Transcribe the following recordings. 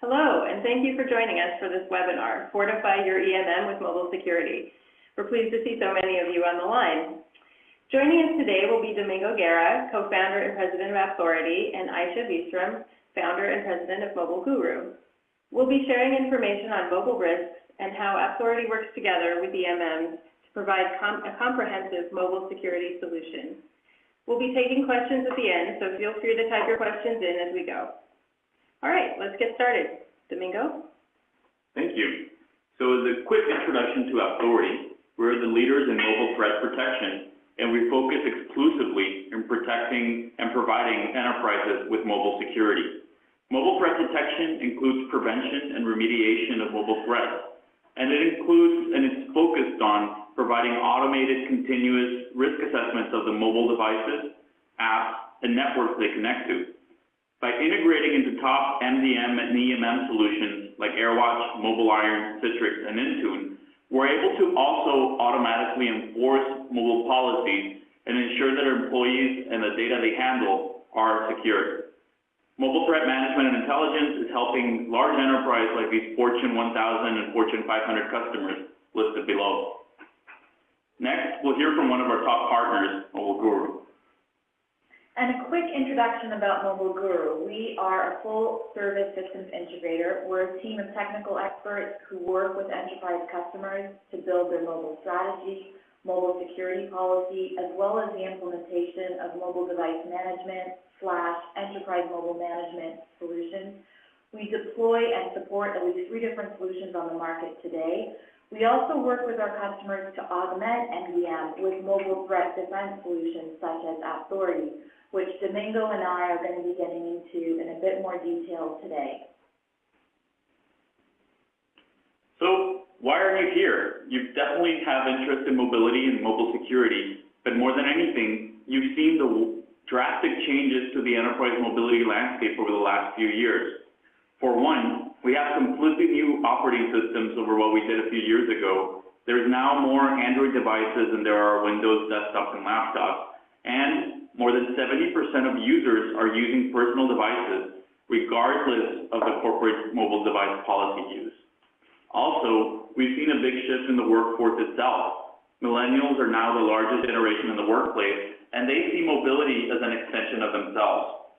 Hello, and thank you for joining us for this webinar, Fortify Your EMM with Mobile Security. We're pleased to see so many of you on the line. Joining us today will be Domingo, Guerra, co-founder and president of Appthority, and Aisha Visram, founder and president of MobileGuroo. We'll be sharing information on mobile risks and how Appthority works together with EMMs to provide a comprehensive mobile security solution. We'll be taking questions at the end, so feel free to type your questions in as we go. All right, let's get started. Domingo? Thank you. So as a quick introduction to Appthority, we're the leaders in mobile threat protection, and we focus exclusively in protecting and providing enterprises with mobile security. Mobile threat detection includes prevention and remediation of mobile threats, and it's focused on providing automated, continuous risk assessments of the mobile devices, apps, and networks they connect to. By integrating into top MDM and EMM solutions like AirWatch, MobileIron, Citrix, and Intune, we're able to also automatically enforce mobile policies and ensure that our employees and the data they handle are secure. Mobile threat management and intelligence is helping large enterprises like these Fortune 1000 and Fortune 500 customers listed below. Next, we'll hear from one of our top partners, MobileGuroo. And a quick introduction about MobileGuroo. We are a full-service systems integrator. We're a team of technical experts who work with enterprise customers to build their mobile strategy, mobile security policy, as well as the implementation of mobile device management / enterprise mobile management solutions. We deploy and support at least 3 different solutions on the market today. We also work with our customers to augment MDM with mobile threat defense solutions such as Appthority, which Domingo and I are going to be getting into in a bit more detail today. So why are you here? You definitely have interest in mobility and mobile security, but more than anything, you've seen the drastic changes to the enterprise mobility landscape over the last few years. For one, we have completely new operating systems over what we did a few years ago. There's now more Android devices than there are Windows desktops and laptops, and more than 70% of users are using personal devices, regardless of the corporate mobile device policy use. Also, we've seen a big shift in the workforce itself. Millennials are now the largest generation in the workplace, and they see mobility as an extension of themselves.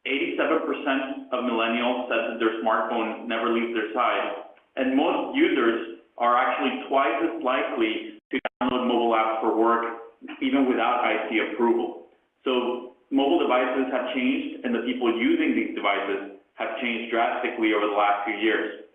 87% of millennials said that their smartphone never leaves their side, and most users are actually twice as likely to download mobile apps for work, even without IT approval. So mobile devices have changed, and the people using these devices have changed drastically over the last few years.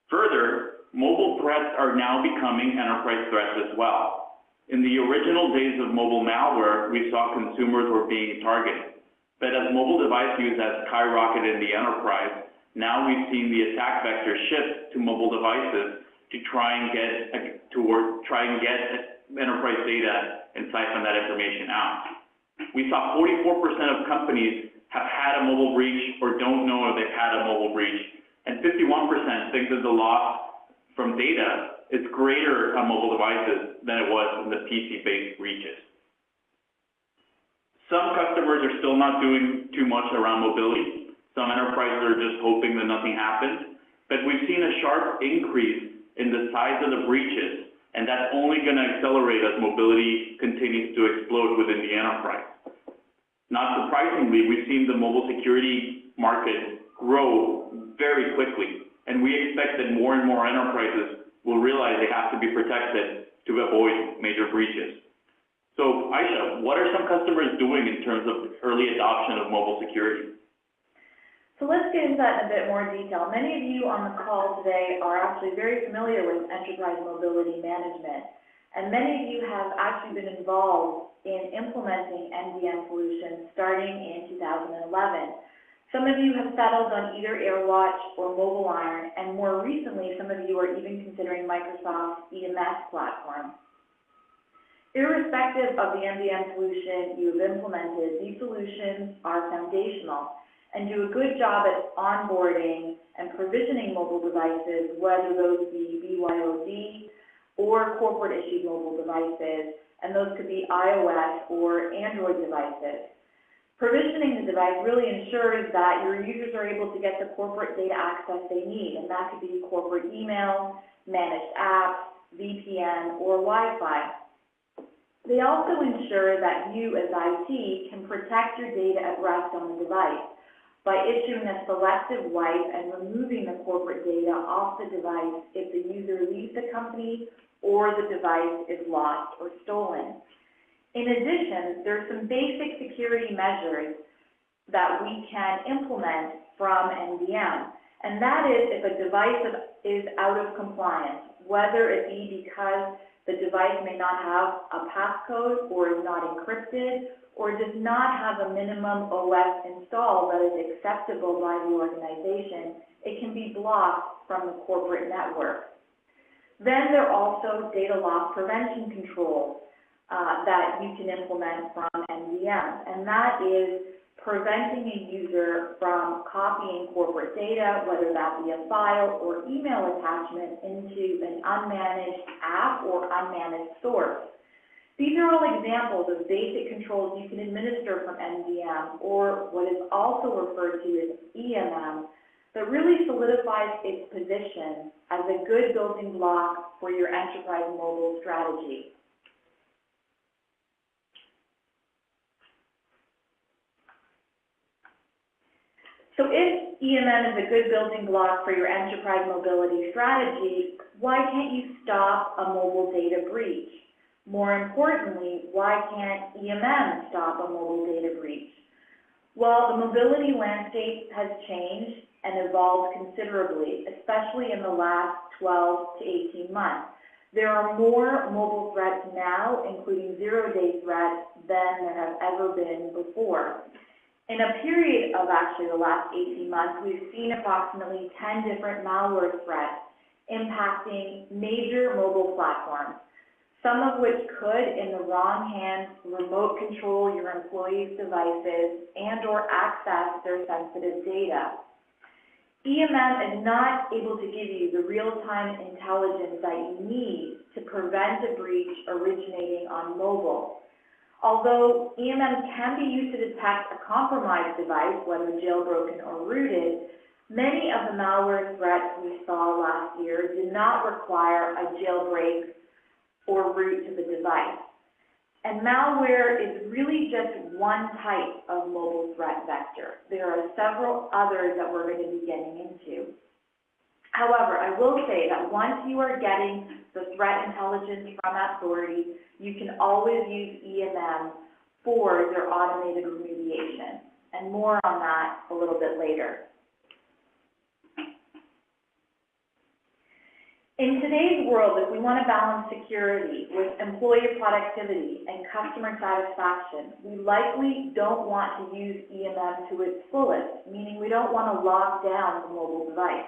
Further, mobile threats are now becoming enterprise threats as well. In the original days of mobile malware, we saw consumers were being targeted. But as mobile device use has skyrocketed in the enterprise, now we've seen the attack vector shift to mobile devices to try and get enterprise data and siphon that information out. We saw 44% of companies have had a mobile breach or don't know if they've had a mobile breach, and 51% think that the loss from data is greater on mobile devices than it was in the PC-based breaches. Some customers are still not doing too much around mobility. Some enterprises are just hoping that nothing happens, but we've seen a sharp increase in the size of the breaches, and that's only going to accelerate as mobility continues to explode within the enterprise. Not surprisingly, we've seen the mobile security market grow very quickly, and we expect that more and more enterprises will realize they have to be protected to avoid major breaches. So, Aisha, what are some customers doing in terms of early adoption of mobile security? So let's get into that in a bit more detail. Many of you on the call today are actually very familiar with enterprise mobility management, and many of you have actually been involved in implementing MDM solutions starting in 2011. Some of you have settled on either AirWatch or MobileIron, and more recently, some of you are even considering Microsoft's EMS platform. Irrespective of the MDM solution you've implemented, these solutions are foundational and do a good job at onboarding and provisioning mobile devices, whether those be BYOD or corporate-issued mobile devices, and those could be iOS or Android devices. Provisioning the device really ensures that your users are able to get the corporate data access they need, and that could be corporate email, managed apps, VPN, or Wi-Fi. They also ensure that you as IT can protect your data at rest on the device by issuing a selective wipe and removing the corporate data off the device if the user leaves the company or the device is lost or stolen. In addition, there are some basic security measures that we can implement from MDM, and that is if a device is out of compliance, whether it be because the device may not have a passcode or is not encrypted or does not have a minimum OS install that is acceptable by the organization, it can be blocked from the corporate network. Then there are also data loss prevention controls that you can implement from MDM, and that is preventing a user from copying corporate data, whether that be a file or email attachment, into an unmanaged app or unmanaged source. These are all examples of basic controls you can administer from MDM, or what is also referred to as EMM, that really solidifies its position as a good building block for your enterprise mobile strategy. So if EMM is a good building block for your enterprise mobility strategy, why can't you stop a mobile data breach? More importantly, why can't EMM stop a mobile data breach? Well, the mobility landscape has changed and evolved considerably, especially in the last 12 to 18 months. There are more mobile threats now, including zero-day threats, than there have ever been before. In a period of actually the last 18 months, we've seen approximately 10 different malware threats impacting major mobile platforms, some of which could, in the wrong hands, remote control your employees' devices and or access their sensitive data. EMM is not able to give you the real-time intelligence that you need to prevent a breach originating on mobile. Although EMM can be used to detect a compromised device, whether jailbroken or rooted, many of the malware threats we saw last year did not require a jailbreak or root to the device. And malware is really just one type of mobile threat vector. There are several others that we're going to be getting into. However, I will say that once you are getting the threat intelligence from Appthority, you can always use EMM for your automated remediation. And more on that a little bit later. In today's world, if we want to balance security with employee productivity and customer satisfaction, we likely don't want to use EMM to its fullest, meaning we don't want to lock down the mobile device.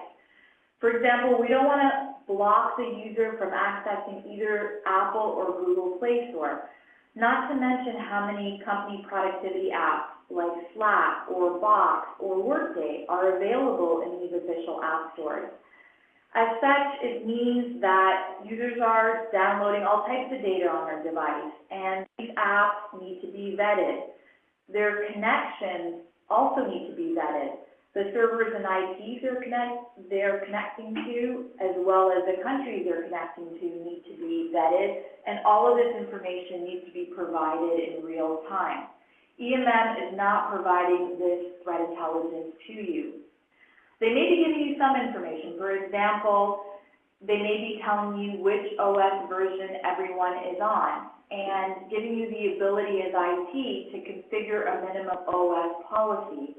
For example, we don't want to block the user from accessing either Apple or Google Play Store, not to mention how many company productivity apps like Slack or Box or Workday are available in these official app stores. As such, it means that users are downloading all types of data on their device, and these apps need to be vetted. Their connections also need to be vetted. The servers and IPs they're connecting to, as well as the countries they're connecting to, need to be vetted, and all of this information needs to be provided in real time. EMM is not providing this threat intelligence to you. They may be giving you some information. For example, they may be telling you which OS version everyone is on and giving you the ability as IT to configure a minimum OS policy.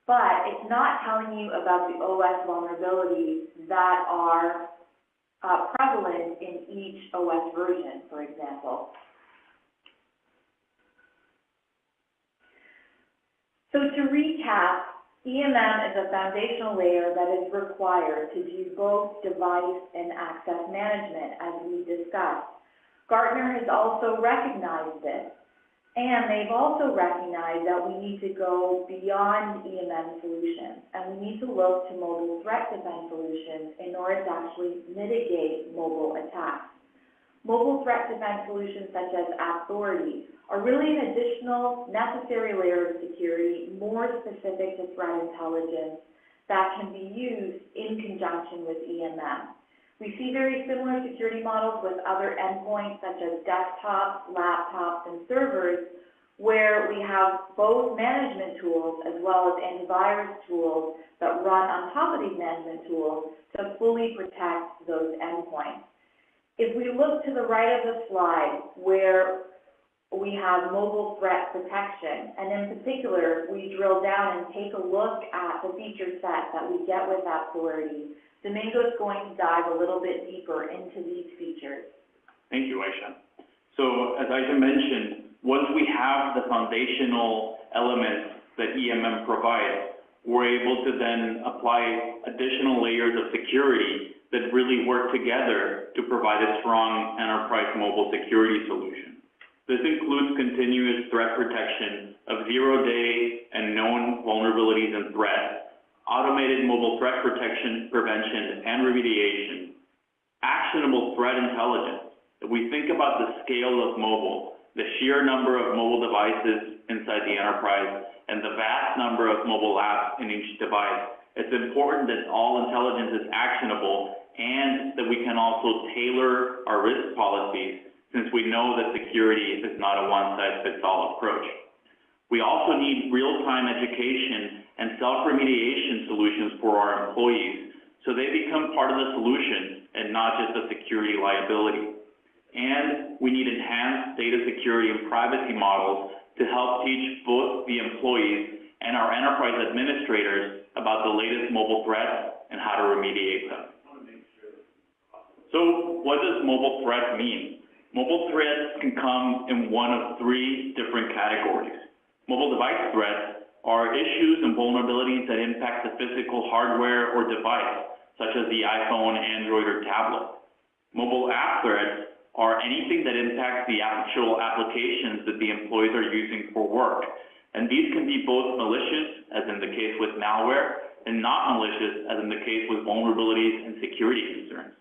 But it's not telling you about the OS vulnerabilities that are prevalent in each OS version, for example. So to recap, EMM is a foundational layer that is required to do both device and access management, as we discussed. Gartner has also recognized this, and they've also recognized that we need to go beyond EMM solutions, and we need to look to mobile threat defense solutions in order to actually mitigate mobile attacks. Mobile threat defense solutions such as Appthority are really an additional necessary layer of security, more specific to threat intelligence, that can be used in conjunction with EMM. We see very similar security models with other endpoints such as desktops, laptops, and servers, where we have both management tools as well as antivirus tools that run on top of these management tools to fully protect those endpoints. If we look to the right of the slide, where we have mobile threat protection, and in particular, we drill down and take a look at the feature set that we get with Appthority, Domingo is going to dive a little bit deeper into these features. Thank you, Aisha. So, as Aisha mentioned, once we have the foundational elements that EMM provides, we're able to then apply additional layers of security that really work together to provide a strong enterprise mobile security solution. This includes continuous threat protection of zero-day and known vulnerabilities and threats, automated mobile threat protection, prevention, and remediation, actionable threat intelligence. If we think about the scale of mobile, the sheer number of mobile devices inside the enterprise, and the vast number of mobile apps in each device, it's important that all intelligence is actionable and that we can also tailor our risk policies, since we know that security is not a one-size-fits-all approach. We also need real-time education and self-remediation solutions for our employees, so they become part of the solution and not just a security liability. And we need enhanced data security and privacy models to help teach both the employees and our enterprise administrators about the latest mobile threats and how to remediate them. So what does mobile threat mean? Mobile threats can come in one of three different categories. Mobile device threats are issues and vulnerabilities that impact the physical hardware or device, such as the iPhone, Android, or tablet. Mobile app threats are anything that impacts the actual applications that the employees are using for work. And these can be both malicious, as in the case with malware, and not malicious, as in the case with vulnerabilities and security concerns.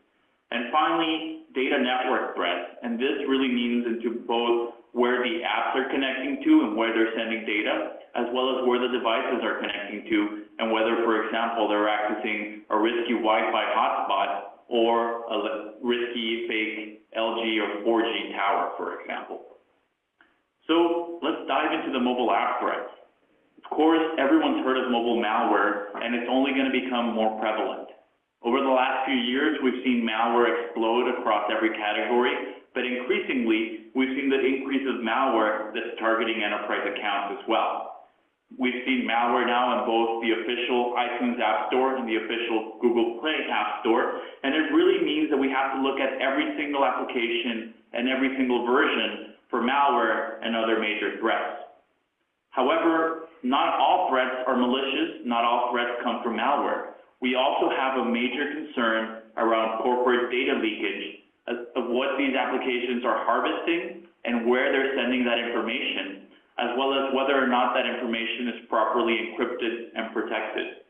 And finally, data network threats, and this really means into both where the apps are connecting to and where they're sending data, as well as where the devices are connecting to, and whether, for example, they're accessing a risky Wi-Fi hotspot or a risky fake LG or 4G tower, for example. So let's dive into the mobile app threats. Of course, everyone's heard of mobile malware, and it's only going to become more prevalent. Over the last few years, we've seen malware explode across every category, but increasingly, we've seen the increase of malware that's targeting enterprise accounts as well. We've seen malware now in both the official iTunes App Store and the official Google Play App Store, and it really means that we have to look at every single application and every single version for malware and other major threats. However, not all threats are malicious, not all threats come from malware. We also have a major concern around corporate data leakage of what these applications are harvesting and where they're sending that information, as well as whether or not that information is properly encrypted and protected.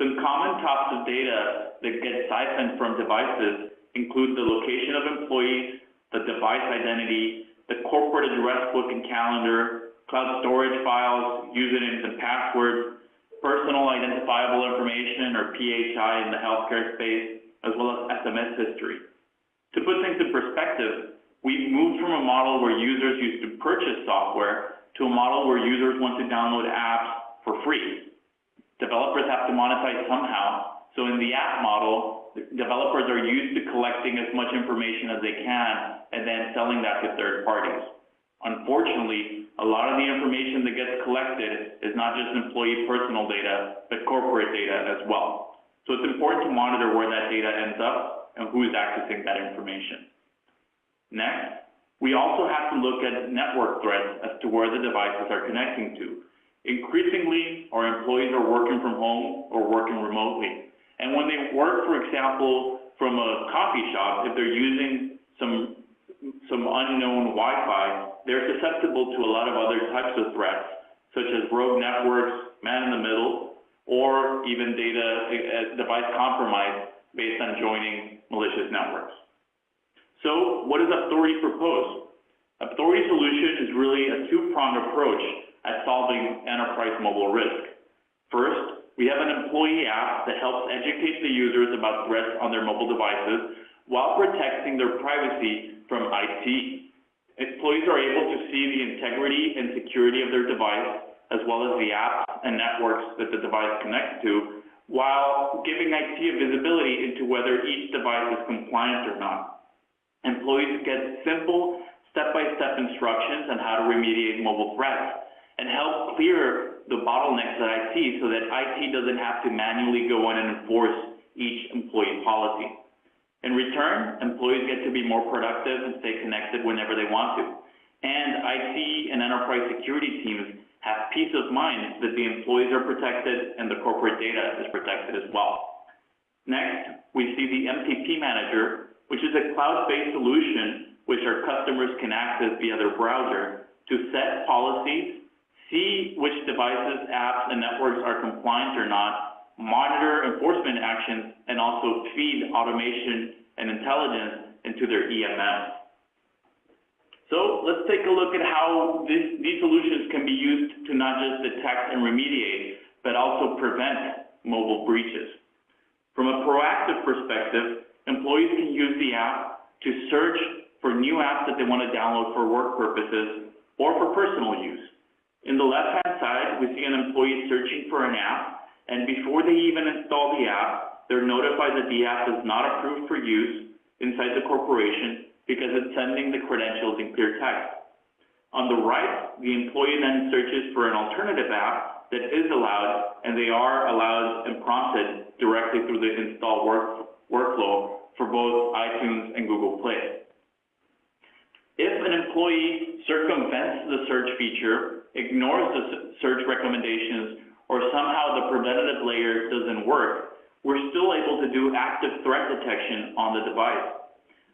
Some common types of data that get siphoned from devices include the location of employees, the device identity, the corporate address book and calendar, cloud storage files, usernames and passwords, personal identifiable information, or PHI in the healthcare space, as well as SMS history. To put things in perspective, we've moved from a model where users used to purchase software to a model where users want to download apps for free. Developers have to monetize somehow, so in the app model, developers are used to collecting as much information as they can and then selling that to third parties. Unfortunately, a lot of the information that gets collected is not just employee personal data, but corporate data as well. So it's important to monitor where that data ends up and who is accessing that information. Next, we also have to look at network threats as to where the devices are connecting to. Increasingly, our employees are working from home or working remotely. And when they work, for example, from a coffee shop, if they're using some unknown Wi-Fi, they're susceptible to a lot of other types of threats, such as rogue networks, man-in-the-middle, or even device compromise based on joining malicious networks. So what does Appthority propose? Appthority solution is really a two-pronged approach at solving enterprise mobile risk. First, we have an employee app that helps educate the users about threats on their mobile devices while protecting their privacy from IT. Employees are able to see the integrity and security of their device, as well as the apps and networks that the device connects to, while giving IT a visibility into whether each device is compliant or not. Employees get simple, step-by-step instructions on how to remediate mobile threats and help clear the bottlenecks at IT so that IT doesn't have to manually go in and enforce each employee policy. In return, employees get to be more productive and stay connected whenever they want to. And IT and enterprise security teams have peace of mind that the employees are protected and the corporate data is protected as well. Next, we see the MTP Manager, which is a cloud-based solution which our customers can access via their browser to set policies, see which devices, apps, and networks are compliant or not, monitor enforcement actions, and also feed automation and intelligence into their EMM. So let's take a look at how these solutions can be used to not just detect and remediate, but also prevent mobile breaches. From a proactive perspective, employees can use the app to search for new apps that they want to download for work purposes or for personal use. In the left-hand side, we see an employee searching for an app, and before they even install the app, they're notified that the app is not approved for use inside the corporation because it's sending the credentials in clear text. On the right, the employee then searches for an alternative app that is allowed, and they are allowed and prompted directly through the install workflow for both iTunes and Google Play. If an employee circumvents the search feature, ignores the search recommendations, or somehow the preventative layer doesn't work, we're still able to do active threat detection on the device.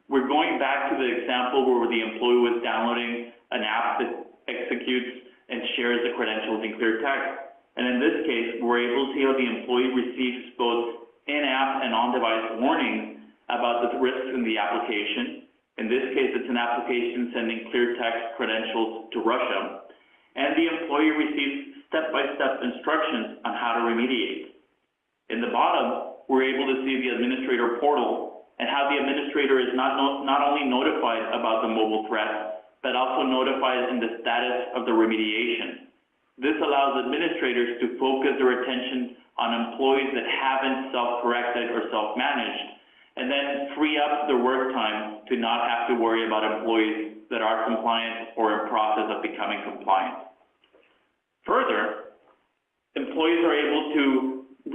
We're going back to the example where the employee was downloading an app that executes and shares the credentials in clear text. And in this case, we're able to see how the employee receives both in-app and on-device warnings about the risks in the application. In this case, it's an application sending clear text credentials to Russia. And the employee receives step-by-step instructions on how to remediate. In the bottom, we're able to see the administrator portal and how the administrator is not only notified about the mobile threat, but also notified in the status of the remediation. This allows administrators to focus their attention on employees that haven't self-corrected or self-managed, and then free up their work time to not have to worry about employees that are compliant or in process of becoming compliant. Further, employees are able to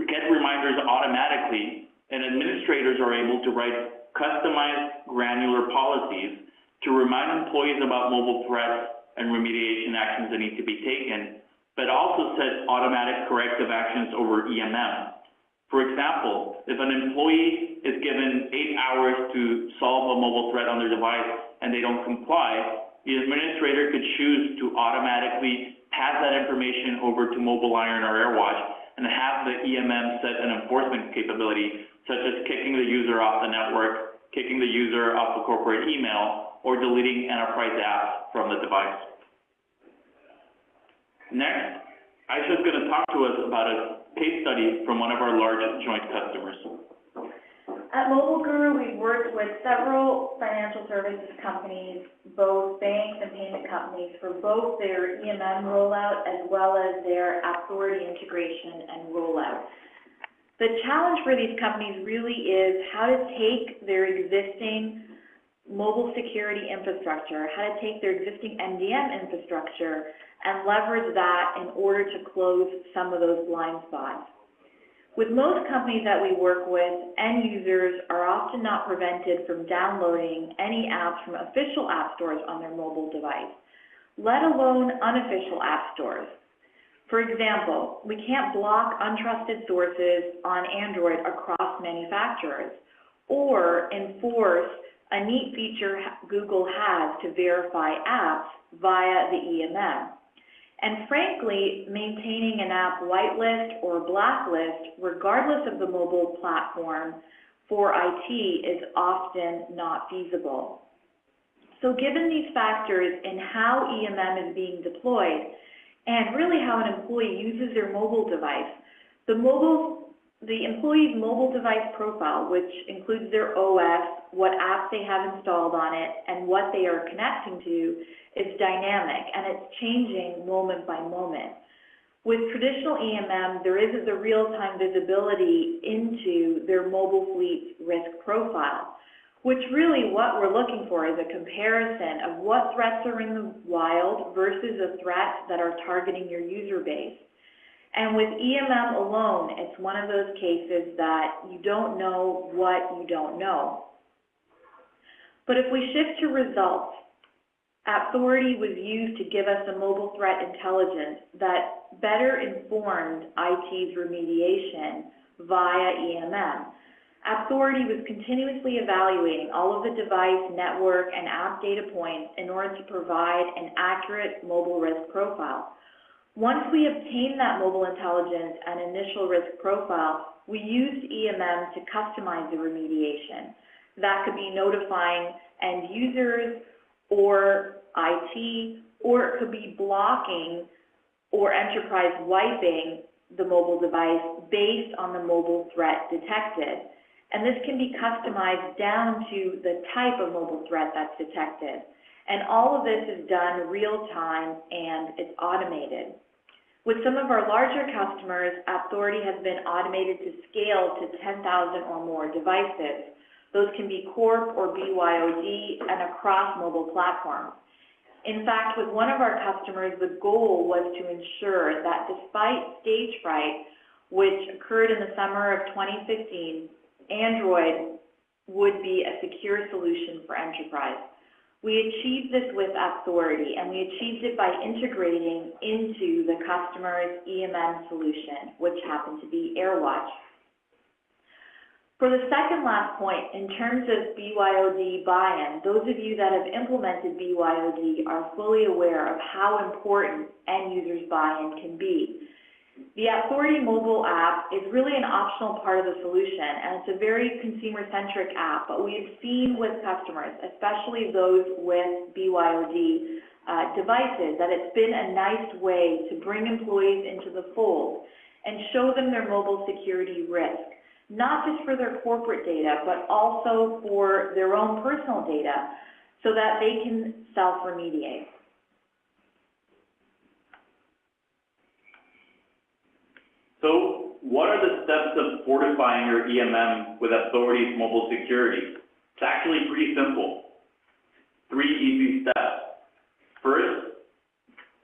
get reminders automatically, and administrators are able to write customized granular policies to remind employees about mobile threats and remediation actions that need to be taken, but also set automatic corrective actions over EMM. For example, if an employee is given 8 hours to solve a mobile threat on their device and they don't comply, the administrator could choose to automatically pass that information over to MobileIron or AirWatch and have the EMM set an enforcement capability, such as kicking the user off the network, kicking the user off the corporate email, or deleting enterprise apps from the device. Next, Aisha is going to talk to us about a case study from one of our large joint customers. At MobileGuroo, we've worked with several financial services companies, both banks and payment companies, for both their EMM rollout as well as their Appthority integration and rollout. The challenge for these companies really is how to take their existing mobile security infrastructure, how to take their existing MDM infrastructure and leverage that in order to close some of those blind spots. With most companies that we work with, end users are often not prevented from downloading any apps from official app stores on their mobile device, let alone unofficial app stores. For example, we can't block untrusted sources on Android across manufacturers or enforce a neat feature Google has to verify apps via the EMM. And frankly, maintaining an app whitelist or blacklist, regardless of the mobile platform, for IT is often not feasible. So given these factors in how EMM is being deployed, and really how an employee uses their mobile device, the employee's mobile device profile, which includes their OS, what apps they have installed on it, and what they are connecting to, is dynamic, and it's changing moment by moment. With traditional EMM, there isn't the real-time visibility into their mobile fleet's risk profile, which really what we're looking for is a comparison of what threats are in the wild versus the threats that are targeting your user base. And with EMM alone, it's one of those cases that you don't know what you don't know. But if we shift to results, Appthority was used to give us a mobile threat intelligence that better informed IT's remediation via EMM. Appthority was continuously evaluating all of the device, network, and app data points in order to provide an accurate mobile risk profile. Once we obtained that mobile intelligence and initial risk profile, we used EMM to customize the remediation. That could be notifying end users or IT, or it could be blocking or enterprise wiping the mobile device based on the mobile threat detected. And this can be customized down to the type of mobile threat that's detected. And all of this is done real time and it's automated. With some of our larger customers, Appthority has been automated to scale to 10,000 or more devices. Those can be corp or BYOD and across mobile platforms. In fact, with one of our customers, the goal was to ensure that despite stage fright, which occurred in the summer of 2015, Android would be a secure solution for enterprise. We achieved this with Appthority, and we achieved it by integrating into the customer's EMM solution, which happened to be AirWatch. For the second last point, in terms of BYOD buy-in, those of you that have implemented BYOD are fully aware of how important end users' buy-in can be. The Appthority mobile app is really an optional part of the solution, and it's a very consumer-centric app, but we've seen with customers, especially those with BYOD devices, that it's been a nice way to bring employees into the fold and show them their mobile security risk, not just for their corporate data, but also for their own personal data, so that they can self-remediate. So what are the steps of fortifying your EMM with Appthority's mobile security? It's actually pretty simple. 3 easy steps. First,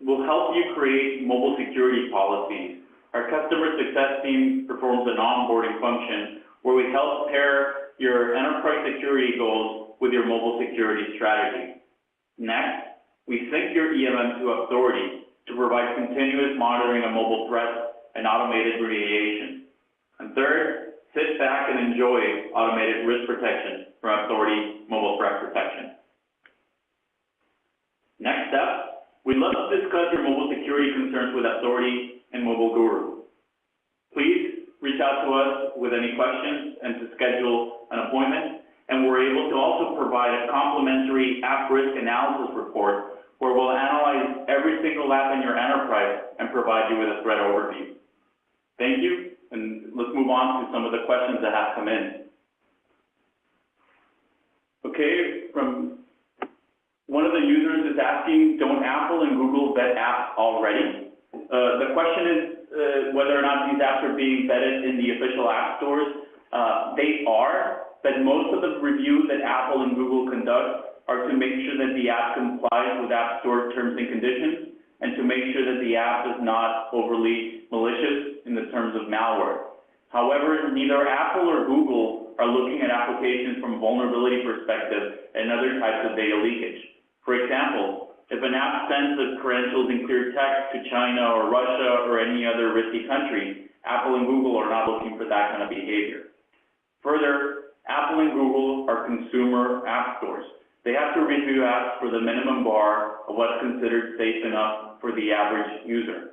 we'll help you create mobile security policies. Our customer success team performs an onboarding function where we help pair your enterprise security goals with your mobile security strategy. Next, we sync your EMM to Appthority to provide continuous monitoring of mobile threats and automated remediation. And third, sit back and enjoy automated risk protection from Appthority Mobile Threat Protection. Next step, we'd love to discuss your mobile security concerns with Appthority and MobileGuroo. Please reach out to us with any questions and to schedule an appointment, and we're able to also provide a complimentary app risk analysis report where we'll analyze every single app in your enterprise and provide you with a threat overview. Thank you, and let's move on to some of the questions that have come in. Okay, from one of the users is asking, don't Apple and Google vet apps already? The question is whether or not these apps are being vetted in the official app stores. They are, but most of the reviews that Apple and Google conduct are to make sure that the app complies with App Store terms and conditions, and to make sure that the app is not overly malicious in the terms of malware. However, neither Apple or Google are looking at applications from a vulnerability perspective and other types of data leakage. For example, if an app sends the credentials in clear text to China or Russia or any other risky country, Apple and Google are not looking for that kind of behavior. Further, Apple and Google are consumer app stores. They have to review apps for the minimum bar of what's considered safe enough for the average user.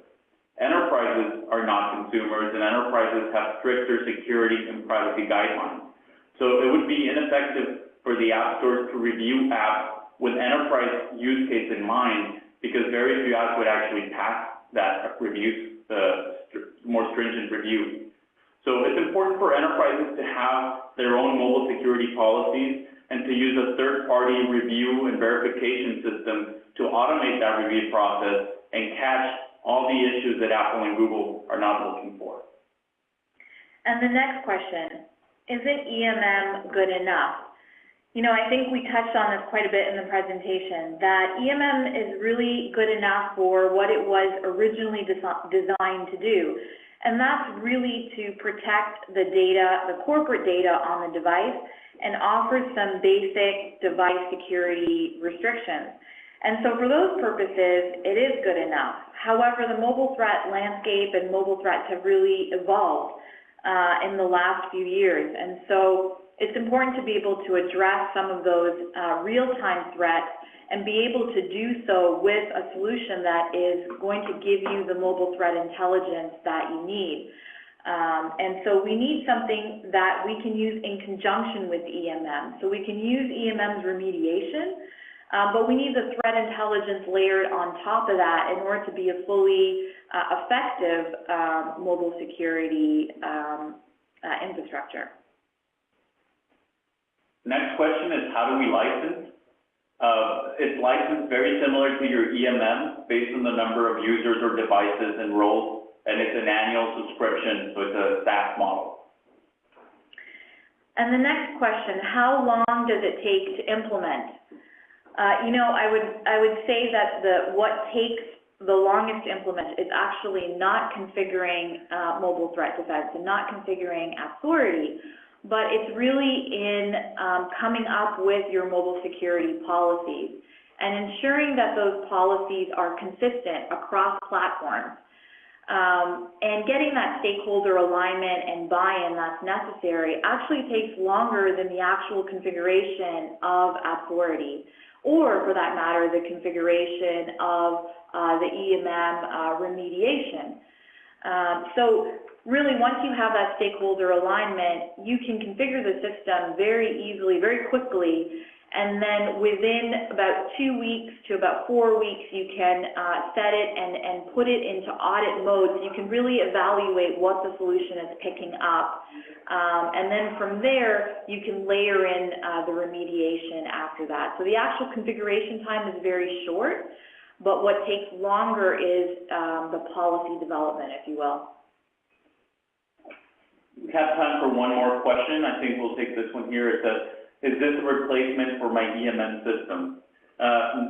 Enterprises are not consumers, and enterprises have stricter security and privacy guidelines. So it would be ineffective for the app stores to review apps with enterprise use case in mind, because very few apps would actually pass that review, the more stringent review. So it's important for enterprises to have their own mobile security policies and to use a third-party review and verification system to automate that review process and catch all the issues that Apple and Google are not looking for. And the next question, isn't EMM good enough? You know, I think we touched on this quite a bit in the presentation, that EMM is really good enough for what it was originally designed to do. And that's really to protect the data, the corporate data on the device, and offers some basic device security restrictions. And so for those purposes, it is good enough. However, the mobile threat landscape and mobile threats have really evolved in the last few years. And so it's important to be able to address some of those real-time threats and be able to do so with a solution that is going to give you the mobile threat intelligence that you need. And so we need something that we can use in conjunction with EMM. So we can use EMM's remediation, but we need the threat intelligence layered on top of that in order to be a fully effective mobile security infrastructure. Next question is, how do we license? It's licensed very similar to your EMM based on the number of users or devices enrolled, and it's an annual subscription, so it's a SaaS model. And the next question, how long does it take to implement? You know, I would say that what takes the longest to implement is actually not configuring mobile threat defense and not configuring Appthority, but it's really in coming up with your mobile security policies and ensuring that those policies are consistent across platforms. And getting that stakeholder alignment and buy-in that's necessary actually takes longer than the actual configuration of Appthority, or for that matter, the configuration of the EMM remediation. So really, once you have that stakeholder alignment, you can configure the system very easily, very quickly, and then within about 2 weeks to about 4 weeks, you can set it and put it into audit mode, so you can really evaluate what the solution is picking up. And then from there, you can layer in the remediation after that. So the actual configuration time is very short, but what takes longer is the policy development, if you will. We have time for one more question. I think we'll take this one here. It says, is this a replacement for my EMM system?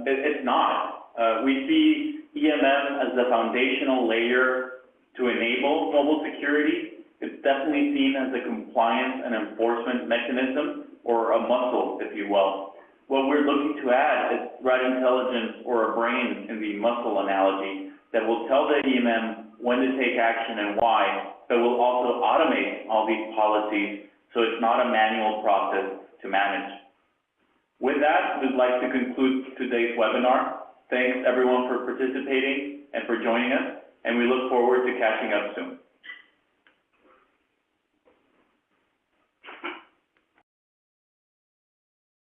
It's not. We see EMM as the foundational layer to enable mobile security. It's definitely seen as a compliance and enforcement mechanism, or a muscle, if you will. What we're looking to add is threat intelligence, or a brain in the muscle analogy, that will tell the EMM when to take action and why, but will also automate all these policies so it's not a manual process to manage. With that, we'd like to conclude today's webinar. Thanks everyone for participating and for joining us, and we look forward to catching up soon.